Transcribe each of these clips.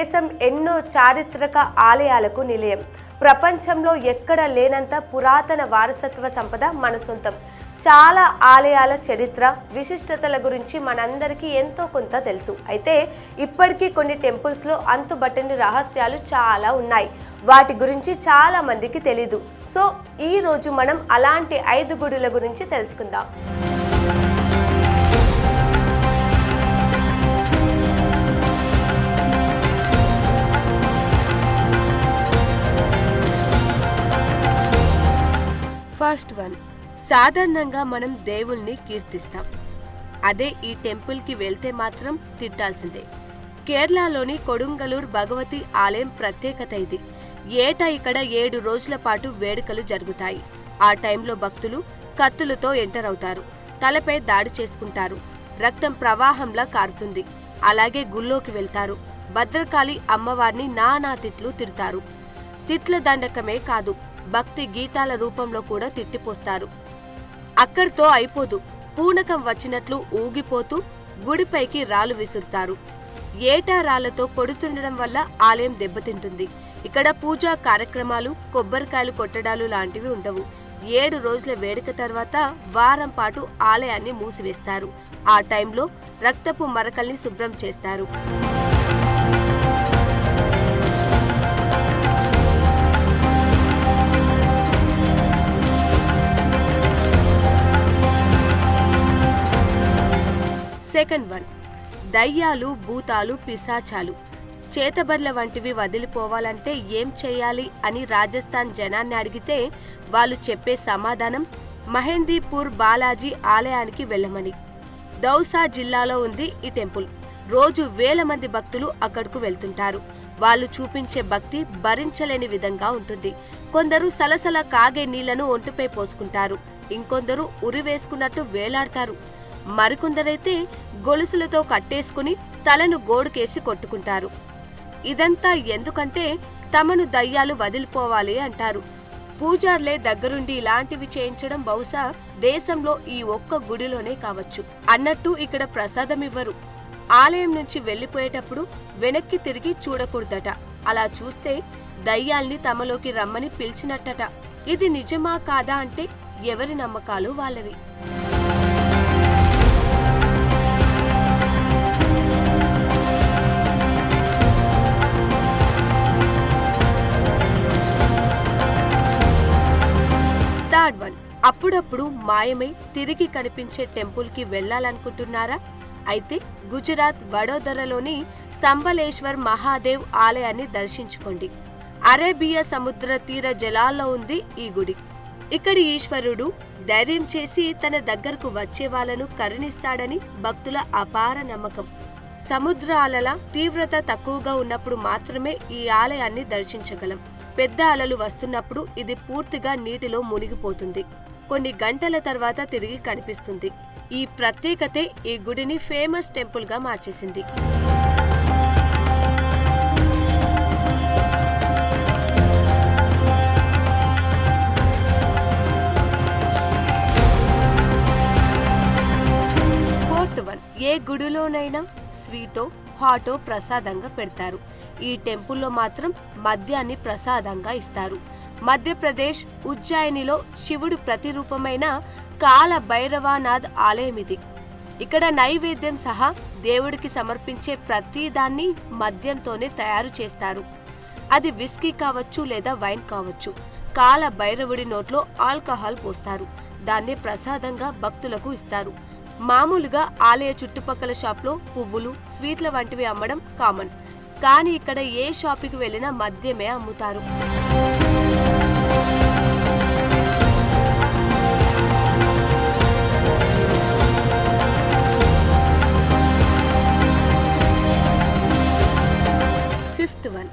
దేశం ఎన్నో చారిత్రక ఆలయాలకు నిలయం. ప్రపంచంలో ఎక్కడ లేనంత పురాతన వారసత్వ సంపద మన సొంతం. చాలా ఆలయాల చరిత్ర, విశిష్టతల గురించి మనందరికీ ఎంతో కొంత తెలుసు. అయితే ఇప్పటికీ కొన్ని టెంపుల్స్లో అంతుబట్టని రహస్యాలు చాలా ఉన్నాయి. వాటి గురించి చాలా మందికి తెలీదు. సో ఈరోజు మనం అలాంటి 5 గుడుల గురించి తెలుసుకుందాం. ఫస్ట్ వన్, సాధారణంగా మనం దేవుల్ని కీర్తిస్తాం. అదే ఈ టెంపుల్కి వెళ్తే మాత్రం తిట్టాల్సిందే. కేరళలోని కొడుంగలూర్ భగవతి ఆలయం ప్రత్యేకత ఇది. ఏటా ఇక్కడ 7 రోజుల పాటు వేడుకలు జరుగుతాయి. ఆ టైంలో భక్తులు కత్తులతో ఎంటర్ అవుతారు, తలపై దాడి చేసుకుంటారు, రక్తం ప్రవాహంలా కారుతుంది. అలాగే గుళ్ళోకి వెళ్తారు, భద్రకాళి అమ్మవారిని నానా తిట్లు తిడతారు. తిట్ల దండకమే కాదు, భక్తి గీతాల రూపంలో కూడా తిట్టిపోస్తారు. అక్కడితో అయిపోదు, పూనకం వచ్చినట్లు ఊగిపోతూ గుడిపైకి రాళ్లు విసురుతారు. ఏటా రాళ్లతో కొడుతుండడం వల్ల ఆలయం దెబ్బతింటుంది. ఇక్కడ పూజా కార్యక్రమాలు, కొబ్బరికాయలు కొట్టడాలు లాంటివి ఉండవు. 7 రోజుల వేడుక తర్వాత వారం పాటు ఆలయాన్ని మూసివేస్తారు. ఆ టైంలో రక్తపు మరకల్ని శుభ్రం చేస్తారు. సెకండ్ వన్, దయ్యాలు, భూతాలు, పిశాచాలు, చేతబర్ల వంటివి వదిలిపోవాలంటే ఏం చేయాలి అని రాజస్థాన్ జనాన్ని అడిగితే వాళ్ళు చెప్పే సమాధానం మహేందీపూర్ బాలాజీ ఆలయానికి వెళ్ళమని. దౌసా జిల్లాలో ఉంది ఈ టెంపుల్. రోజు వేల మంది భక్తులు అక్కడకు వెళ్తుంటారు. వాళ్ళు చూపించే భక్తి భరించలేని విధంగా ఉంటుంది. కొందరు సలసల కాగే నీళ్లను ఒంటిపై పోసుకుంటారు, ఇంకొందరు ఉరి వేసుకున్నట్టు వేలాడతారు. మరికొందరైతే గొలుసులతో కట్టేసుకుని తలను గోడుకేసి కొట్టుకుంటారు. ఇదంతా ఎందుకంటే తమను దయ్యాలు వదిలిపోవాలి అంటారు. పూజార్లే దగ్గరుండి ఇలాంటివి చేయించడం బహుశా దేశంలో ఈ ఒక్క గుడిలోనే కావచ్చు. అన్నట్టు ఇక్కడ ప్రసాదం ఇవ్వరు. ఆలయం నుంచి వెళ్లిపోయేటప్పుడు వెనక్కి తిరిగి చూడకూడదట. అలా చూస్తే దయ్యాల్ని తమలోకి రమ్మని పిలిచినట్టట. ఇది నిజమా కాదా అంటే ఎవరి నమ్మకాలు వాళ్ళవి. థర్డ్ వన్, అప్పుడప్పుడు మాయమై తిరిగి కనిపించే టెంపుల్కి వెళ్లాలనుకుంటున్నారా? అయితే గుజరాత్ వడోదరలోని స్తంభలేశ్వర్ మహాదేవ్ ఆలయాన్ని దర్శించుకోండి. అరేబియా సముద్ర తీర జలాల్లో ఉంది ఈ గుడి. ఇక్కడి ఈశ్వరుడు ధైర్యం చేసి తన దగ్గరకు వచ్చే వాళ్లను కరుణిస్తాడని భక్తుల అపార నమ్మకం. సముద్ర అలల తీవ్రత తక్కువగా ఉన్నప్పుడు మాత్రమే ఈ ఆలయాన్ని దర్శించగలం. పెద్ద అలలు వస్తున్నప్పుడు ఇది పూర్తిగా నీటిలో మునిగిపోతుంది. కొన్ని గంటల తర్వాత తిరిగి కనిపిస్తుంది. ఈ ప్రత్యేకతే ఈ గుడిని ఫేమస్ టెంపుల్ గా మార్చేసింది. ఫోర్త్ వన్, ఏ గుడిలోనైనా స్వీటో హాటో ప్రసాదంగా పెడతారు. ఈ టెంపుల్లో మాత్రం మద్యాన్ని ప్రసాదంగా ఇస్తారు. మధ్యప్రదేశ్ ఉజ్జయినిలో శివుడు ప్రతిరూపమైన కాల భైరవనాథ్ ఆలయం ఇది. ఇక్కడ నైవేద్యం సహా దేవుడికి సమర్పించే ప్రతిదాన్ని మద్యంతోనే తయారు చేస్తారు. అది విస్కీ కావచ్చు లేదా వైన్ కావచ్చు. కాల భైరవుడి నోట్లో ఆల్కహాల్ పోస్తారు. దాన్ని ప్రసాదంగా భక్తులకు ఇస్తారు. మామూలుగా ఆలయ చుట్టుపక్కల షాప్లో పువ్వులు, స్వీట్ల వంటివి అమ్మడం కామన్. కానీ ఇక్కడ ఏ షాపుకి వెళ్ళినా మద్యమే అమ్ముతారు. ఫిఫ్త్ వన్,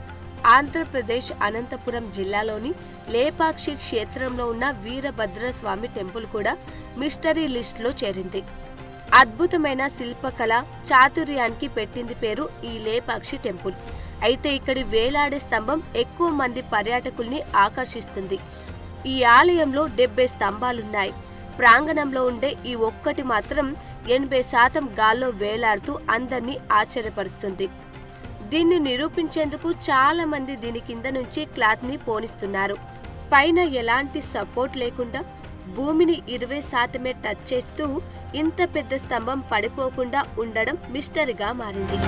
ఆంధ్రప్రదేశ్ అనంతపురం జిల్లాలోని లేపాక్షి క్షేత్రంలో ఉన్న వీరభద్రస్వామి టెంపుల్ కూడా మిస్టరీ లిస్టులో చేరింది. అద్భుతమైన శిల్పకళ చాతుర్యానికి పెట్టింది పేరు ఈ లేపాక్షి టెంపుల్. అయితే ఇక్కడి వేలాడే స్తంభం ఎక్కువ మంది పర్యాటకుల్ని ఆకర్షిస్తుంది. ఈ ఆలయంలో 70 స్తంభాలున్నాయి. ప్రాంగణంలో ఉండే ఈ ఒక్కటి మాత్రం 80% గాల్లో వేలాడుతూ అందర్నీ ఆశ్చర్యపరుస్తుంది. దీన్ని నిరూపించేందుకు చాలా మంది దీని కింద నుంచి క్లాత్ ని పోనిస్తున్నారు. పైన ఎలాంటి సపోర్ట్ లేకుండా భూమిని 20% టచ్ చేస్తూ ఇంత పెద్ద స్తంభం పడిపోకుండా ఉండడం మిస్టరీగా మారింది.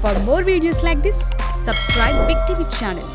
For more videos like this, subscribe Big TV channel.